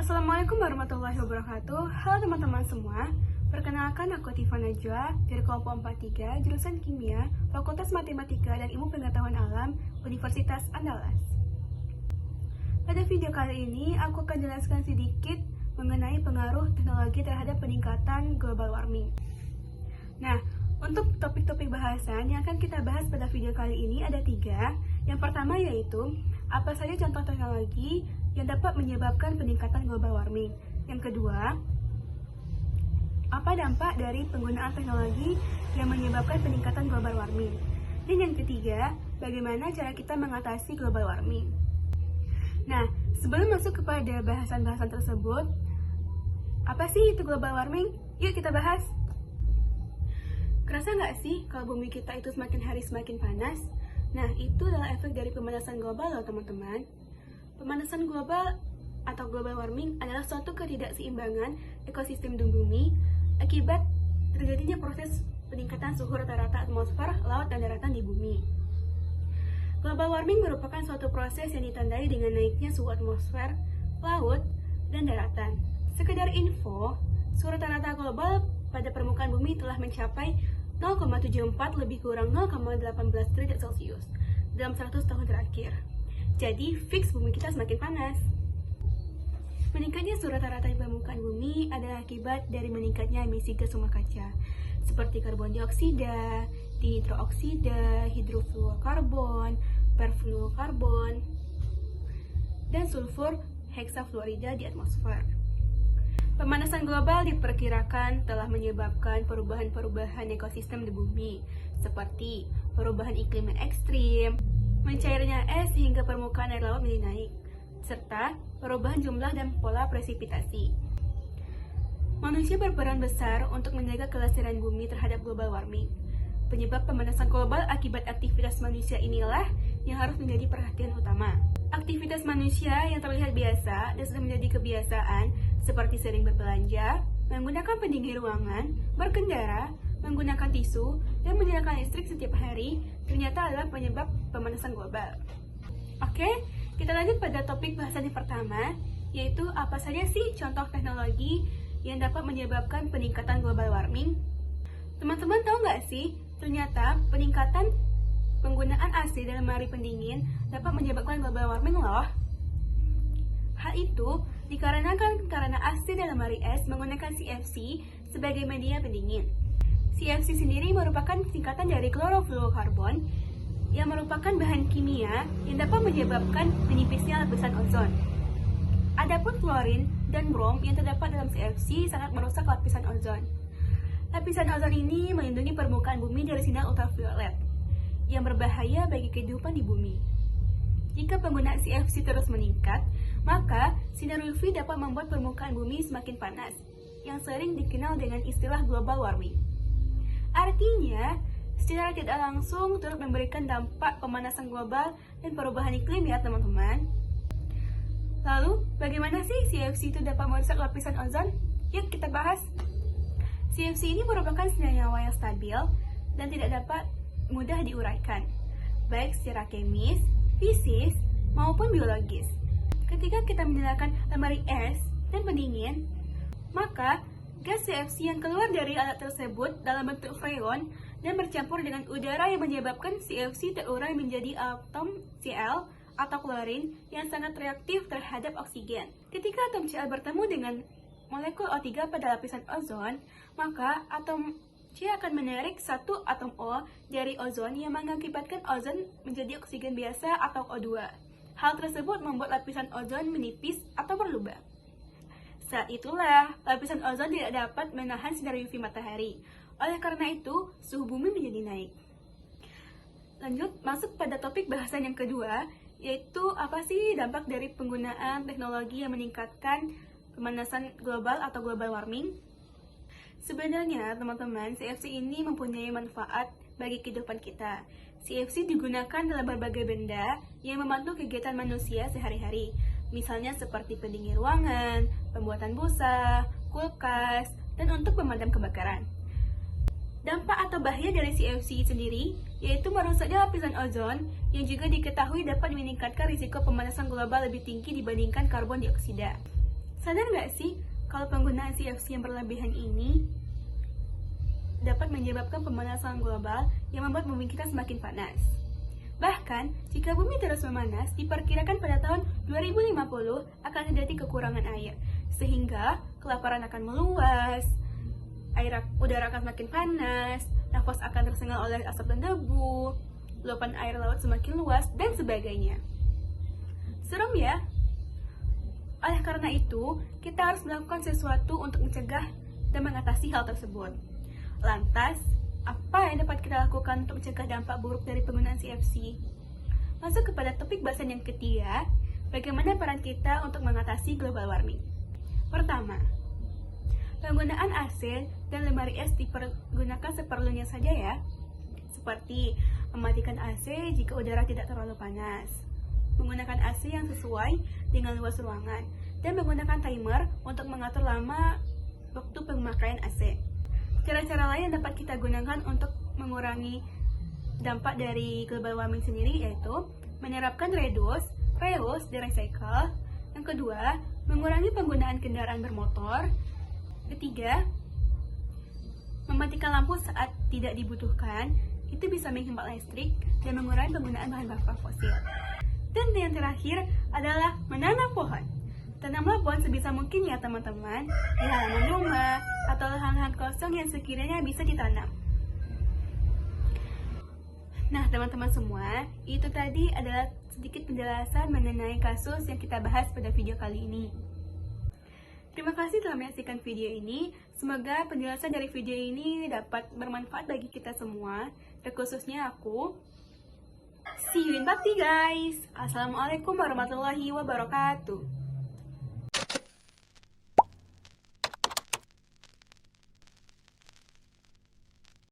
Assalamualaikum warahmatullahi wabarakatuh. Halo teman-teman semua. Perkenalkan, aku Tifa Najwa dari kelompok 43 jurusan Kimia, Fakultas Matematika dan Ilmu Pengetahuan Alam, Universitas Andalas. Pada video kali ini, aku akan jelaskan sedikit mengenai pengaruh teknologi terhadap peningkatan global warming. Nah, untuk topik-topik bahasan yang akan kita bahas pada video kali ini ada 3. Yang pertama yaitu, apa saja contoh teknologi yang dapat menyebabkan peningkatan global warming. Yang kedua, apa dampak dari penggunaan teknologi yang menyebabkan peningkatan global warming. Dan yang ketiga, bagaimana cara kita mengatasi global warming. Nah, sebelum masuk kepada bahasan-bahasan tersebut, apa sih itu global warming? Yuk kita bahas. Kerasa nggak sih kalau bumi kita itu semakin hari semakin panas? Nah, itu adalah efek dari pemanasan global loh teman-teman. Pemanasan global atau global warming adalah suatu ketidakseimbangan ekosistem di bumi akibat terjadinya proses peningkatan suhu rata-rata atmosfer, laut, dan daratan di bumi. Global warming merupakan suatu proses yang ditandai dengan naiknya suhu atmosfer, laut, dan daratan. Sekedar info, suhu rata-rata global pada permukaan bumi telah mencapai 0,74 lebih kurang 0,18 derajat Celcius dalam 100 tahun terakhir. Jadi, fix bumi kita semakin panas. Meningkatnya suhu rata-rata di permukaan bumi adalah akibat dari meningkatnya emisi gas rumah kaca, seperti karbon dioksida, dinitrooksida, hidrofluorokarbon, perfluorokarbon, dan sulfur heksafluorida di atmosfer. Pemanasan global diperkirakan telah menyebabkan perubahan-perubahan ekosistem di bumi, seperti perubahan iklim yang ekstrim, mencairnya es hingga permukaan air laut menjadi naik, serta perubahan jumlah dan pola presipitasi. Manusia berperan besar untuk menjaga kelestarian bumi terhadap global warming. Penyebab pemanasan global akibat aktivitas manusia inilah yang harus menjadi perhatian utama. Aktivitas manusia yang terlihat biasa dan sudah menjadi kebiasaan, seperti sering berbelanja, menggunakan pendingin ruangan, berkendara, menggunakan tisu, dan menyalakan listrik setiap hari, ternyata adalah penyebab pemanasan global. Oke, kita lanjut pada topik bahasan yang pertama, yaitu apa saja sih contoh teknologi yang dapat menyebabkan peningkatan global warming? Teman-teman tahu nggak sih, ternyata peningkatan penggunaan AC dalam lemari pendingin dapat menyebabkan global warming loh. Hal itu dikarenakan karena AC dalam lemari es menggunakan CFC sebagai media pendingin. CFC sendiri merupakan singkatan dari klorofluorokarbon yang merupakan bahan kimia yang dapat menyebabkan menipisnya lapisan ozon. Adapun fluorin dan brom yang terdapat dalam CFC sangat merusak lapisan ozon. Lapisan ozon ini melindungi permukaan bumi dari sinar ultraviolet yang berbahaya bagi kehidupan di bumi. Jika penggunaan CFC terus meningkat, maka sinar UV dapat membuat permukaan bumi semakin panas, yang sering dikenal dengan istilah global warming. Artinya, secara tidak langsung turut memberikan dampak pemanasan global dan perubahan iklim ya teman-teman. Lalu, bagaimana sih CFC itu dapat merusak lapisan ozon? Yuk kita bahas. CFC ini merupakan senyawa yang stabil dan tidak dapat mudah diuraikan, baik secara kemis, fisik, maupun biologis. Ketika kita menyalakan lemari es dan pendingin, maka gas CFC yang keluar dari alat tersebut dalam bentuk freon dan bercampur dengan udara yang menyebabkan CFC terurai menjadi atom Cl atau klorin yang sangat reaktif terhadap oksigen. Ketika atom Cl bertemu dengan molekul O3 pada lapisan ozon, maka atom C akan menarik satu atom O dari ozon yang mengakibatkan ozon menjadi oksigen biasa atau O2. Hal tersebut membuat lapisan ozon menipis atau berlubang. Saat itulah, lapisan ozon tidak dapat menahan sinar UV matahari. Oleh karena itu, suhu bumi menjadi naik. Lanjut, masuk pada topik bahasan yang kedua, yaitu apa sih dampak dari penggunaan teknologi yang meningkatkan pemanasan global atau global warming? Sebenarnya, teman-teman, CFC ini mempunyai manfaat bagi kehidupan kita. CFC digunakan dalam berbagai benda yang membantu kegiatan manusia sehari-hari, misalnya seperti pendingin ruangan, pembuatan busa, kulkas, dan untuk pemadam kebakaran. Dampak atau bahaya dari CFC sendiri yaitu merusaknya lapisan ozon yang juga diketahui dapat meningkatkan risiko pemanasan global lebih tinggi dibandingkan karbon dioksida. Sadar nggak sih kalau penggunaan CFC yang berlebihan ini dapat menyebabkan pemanasan global yang membuat bumi kita semakin panas. Bahkan, jika bumi terus memanas, diperkirakan pada tahun 2050 akan terjadi kekurangan air, sehingga kelaparan akan meluas, udara akan semakin panas, nafas akan tersengal oleh asap dan debu, luapan air laut semakin luas, dan sebagainya. Serem ya? Oleh karena itu, kita harus melakukan sesuatu untuk mencegah dan mengatasi hal tersebut. Lantas, apa yang dapat kita lakukan untuk mencegah dampak buruk dari penggunaan CFC? Masuk kepada topik bahasan yang ketiga, bagaimana peran kita untuk mengatasi global warming. Pertama, penggunaan AC dan lemari es dipergunakan seperlunya saja ya. Seperti mematikan AC jika udara tidak terlalu panas, menggunakan AC yang sesuai dengan luas ruangan, dan menggunakan timer untuk mengatur lama waktu pemakaian AC. Cara-cara lain yang dapat kita gunakan untuk mengurangi dampak dari global warming sendiri yaitu menerapkan reuse, dan recycle. Yang kedua, mengurangi penggunaan kendaraan bermotor. Ketiga, mematikan lampu saat tidak dibutuhkan. Itu bisa menghemat listrik dan mengurangi penggunaan bahan bakar fosil. Dan yang terakhir adalah menanam pohon. Tanamlah pohon sebisa mungkin ya teman-teman, di halaman rumah atau lahan-lahan kosong yang sekiranya bisa ditanam. Nah teman-teman semua, itu tadi adalah sedikit penjelasan mengenai kasus yang kita bahas pada video kali ini. Terima kasih telah menyaksikan video ini. Semoga penjelasan dari video ini dapat bermanfaat bagi kita semua, terkhususnya aku. See you in part 3 guys. Assalamualaikum warahmatullahi wabarakatuh.